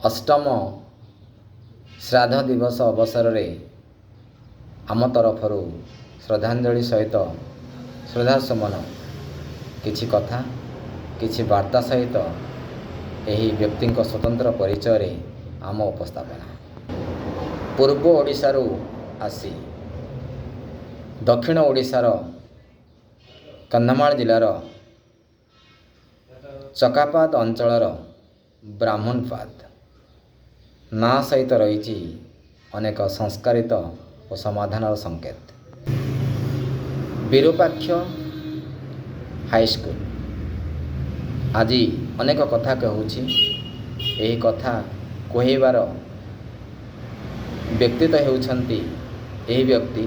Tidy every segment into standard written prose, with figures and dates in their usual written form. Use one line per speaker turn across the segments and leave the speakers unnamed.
अष्टम श्राद्ध दिवस अवसर में आम तरफर श्रद्धांजलि सहित श्रद्धासुमन किछि कथा किछि वार्ता सहित यही व्यक्ति स्वतंत्र परिचय रे आम उपस्थापना पूर्व ओडिशार आसी दक्षिण ओडिशार कंधमाल जिलार चकापाद अंचलर ब्राह्मणपाद ना सहित रही अनेक संस्कारित और समाधान संकेत। विरूपाक्ष हाईस्कूल आज अनेक कथा कहूँ। यही कथा कहबार व्यक्तित्व होउछंती यही व्यक्ति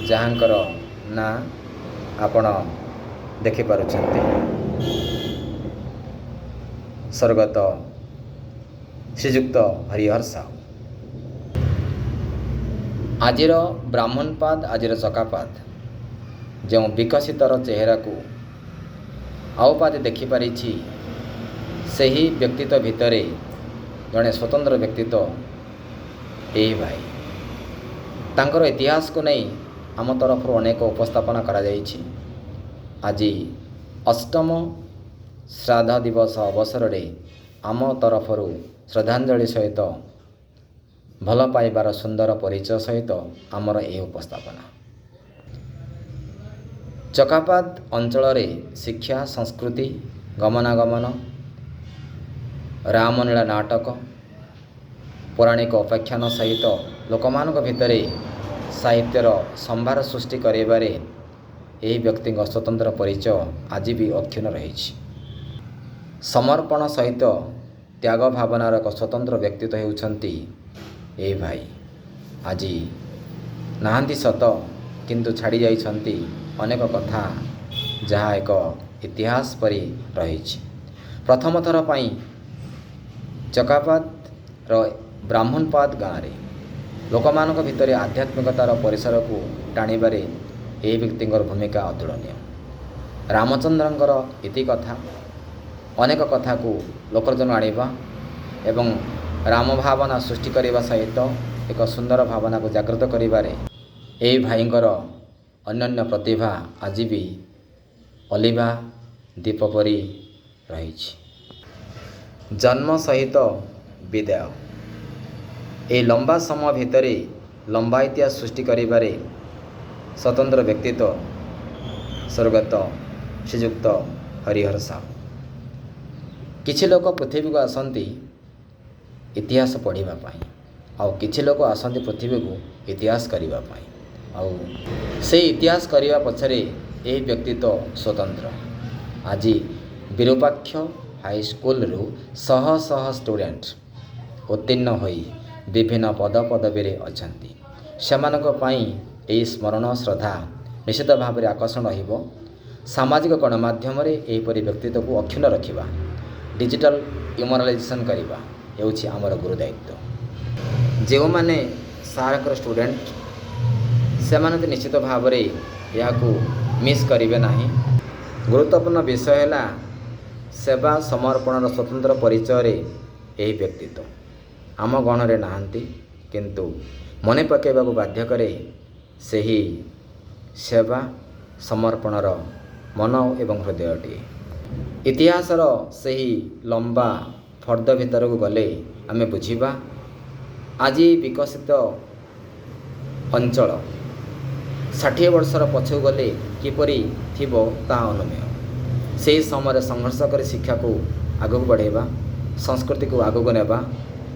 जहाँकर ना आपण देखिपारुछंती स्वर्गत श्रीजुक्त हरिहर साहू। आजिर ब्राह्मणपाद आजिर चकापाद जो विकसितर चेहरा को आओपादे देखिपारी सही व्यक्तित्व भितरे जड़े स्वतंत्र व्यक्तित्व यही भाई तांकर इतिहास को नहीं आम तरफ अनेक उपस्थापना करा जायछि। आज अष्टम श्राद्ध दिवस अवसर में आम तरफर श्रद्धांजलि सहित भल पाइबार सुंदर परिचय सहित आमर ए उपस्थापना। चकापाद अंचल शिक्षा संस्कृति गमनागमन रामलीला नाटक पौराणिक उपाख्यान सहित लोकमान भितर साहित्यर संभार सृष्टि करेबारे यही व्यक्ति स्वतंत्र परिचय आज भी अक्षुण रही। समर्पण सहित त्याग भावनार एक स्वतंत्र व्यक्तित्व होउछंती ए भाई आज नाहांती सत किंतु छाड़ी जाइछंती अनेक कथा जहाँ एक इतिहास परी रही। प्रथम थर पाई चकापाद रो ब्राह्मणपाद गाँव रे लोकमान भितर आध्यात्मिकतार परिसर को टाणिबारे यही व्यक्ति भूमिका अतुलनीय। रामचंद्रंकर इति कथा अनेक कथा को लोकर्जन आनिबा एवं राम भावना सृष्टि करने सहित एक सुंदर भावना को जागृत करिबारे यही भाईंकर अन्य प्रतिभा आज भी अलिभा दीप परी रही। जन्म सहित विदाय ए लंबा समय भितर लंबा इतिहास सृष्टि करिबारे स्वतंत्र व्यक्तित्व स्वर्गत श्रीजुक्त हरिहर साहू। किछि लोक पृथ्वी को आसंती इतिहास पढ़िबा पाई आउ किछि लोक आसंती पृथ्वी को इतिहास करिबा पाई आउ से इतिहास करिबा पछरे एही व्यक्तित्व स्वतंत्र। आज विरूपाक्ष हाई स्कूल रु शह शह स्टूडेंट उत्तीर्ण होई विभिन्न पद पदवी रे अछंती। सेमानक पई एही स्मरण श्रद्धा निश्चित भाव में आकर्षण रहिबो। सामाजिक गणमाध्यम रे एहीपरि व्यक्तित्व को अक्षुण्ण रखिबा डिजिटल इमोरालाइजेशन करवा हेउछि आमर गुरुदायित्व। जो माने सारकर स्टूडेंट से माने निश्चित भाव में यह मिस करेंगे ना। गुरुत्वपूर्ण विषय है सेवा समर्पण स्वतंत्र परिचय रे यही व्यक्तित्व आम गण रे नाहांती किंतु मने पकेबा को बाध्य करे सही सेवा समर्पणर मन एवं हृदयटी। इतिहासर सही लंबा फर्द भितर को गले आमे बुझिबा आज विकसित अंचल 60 वर्षर पछू गले किपरि थिबो ताहा अनुमेय। से समय संघर्ष कर शिक्षा को आगक बढ़ेबा संस्कृति को आगक नेबा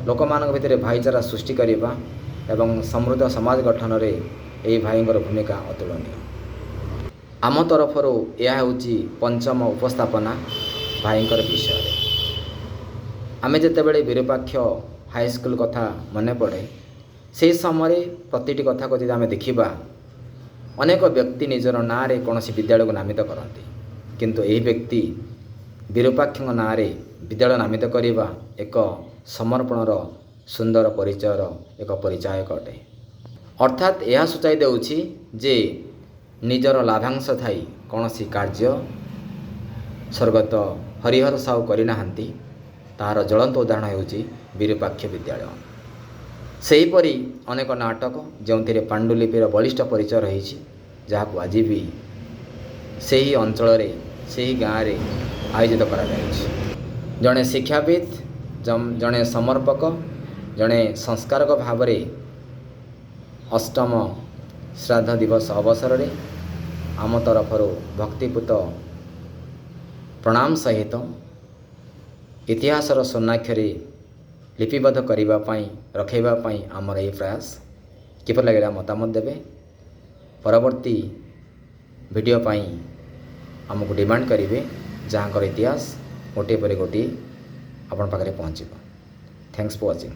लोकमान भितर भाईचारा सृष्टि करबा एवं समृद्ध समाज गठन रे एही भाईंगर भूमिका अतुलनीय। आम तरफर यह होची पंचम उपस्थापना भाईंकर विषय। आमे जेतेबेले विरूपाक्ष हाई स्कूल कथा मने पड़े से समय प्रतिटी कथा को यदि आमे देखिबा अनेक व्यक्ति निजर ना रे कौनसी विद्यालय को नामित करती किंतु यही व्यक्ति विरूपाक्ष ना रे विद्यालय नामित करवा एक समर्पणर सुंदर परिचयर एक परिचायक अटे। अर्थात यह सूचाई देउछि जे निजर लाभांश थाई कौन सी कार्य स्वर्गत हरिहर साहू करना ତାହାର ଜ୍ୱଳନ୍ତ ଉଦାହରଣ ହେଉଛି ବିରୁପାକ୍ଷ ବିଦ୍ୟାଳୟ। ସେହିପରି ଅନେକ ନାଟକ ଯେଉଁଥିରେ ପାଣ୍ଡୁଲିପିର ବଳିଷ୍ଠ ପରିଚୟ ରହିଛି, ଯାହାକୁ ଆଜି ବି ସେହି ଅଞ୍ଚଳରେ ସେହି ଗାଁରେ ଆୟୋଜିତ କରାଯାଉଛି। ଜଣେ ଶିକ୍ଷାବିତ୍, ଜଣେ ସମର୍ପକ, ଜଣେ ସଂସ୍କାରକ ଭାବରେ ଅଷ୍ଟମ ଶ୍ରାଦ୍ଧ ଦିବସ ଅବସରରେ ଆମ ତରଫରୁ ଭକ୍ତିପୂତ ପ୍ରଣାମ ସହିତ ଇତିହାସର ସ୍ୱର୍ଣ୍ଣାକ୍ଷରେ ଲିପିବଦ୍ଧ କରିବା ପାଇଁ, ରଖାଇବା ପାଇଁ ଆମର ଏହି ପ୍ରୟାସ। କିପରି ଲାଗିଲା ମତାମତ ଦେବେ। ପରବର୍ତ୍ତୀ ଭିଡ଼ିଓ ପାଇଁ ଆମକୁ ଡିମାଣ୍ଡ କରିବେ, ଯାହାଙ୍କର ଇତିହାସ ଗୋଟିଏ ପରେ ଗୋଟିଏ ଆପଣଙ୍କ ପାଖରେ ପହଞ୍ଚିବ। Thanks for watching.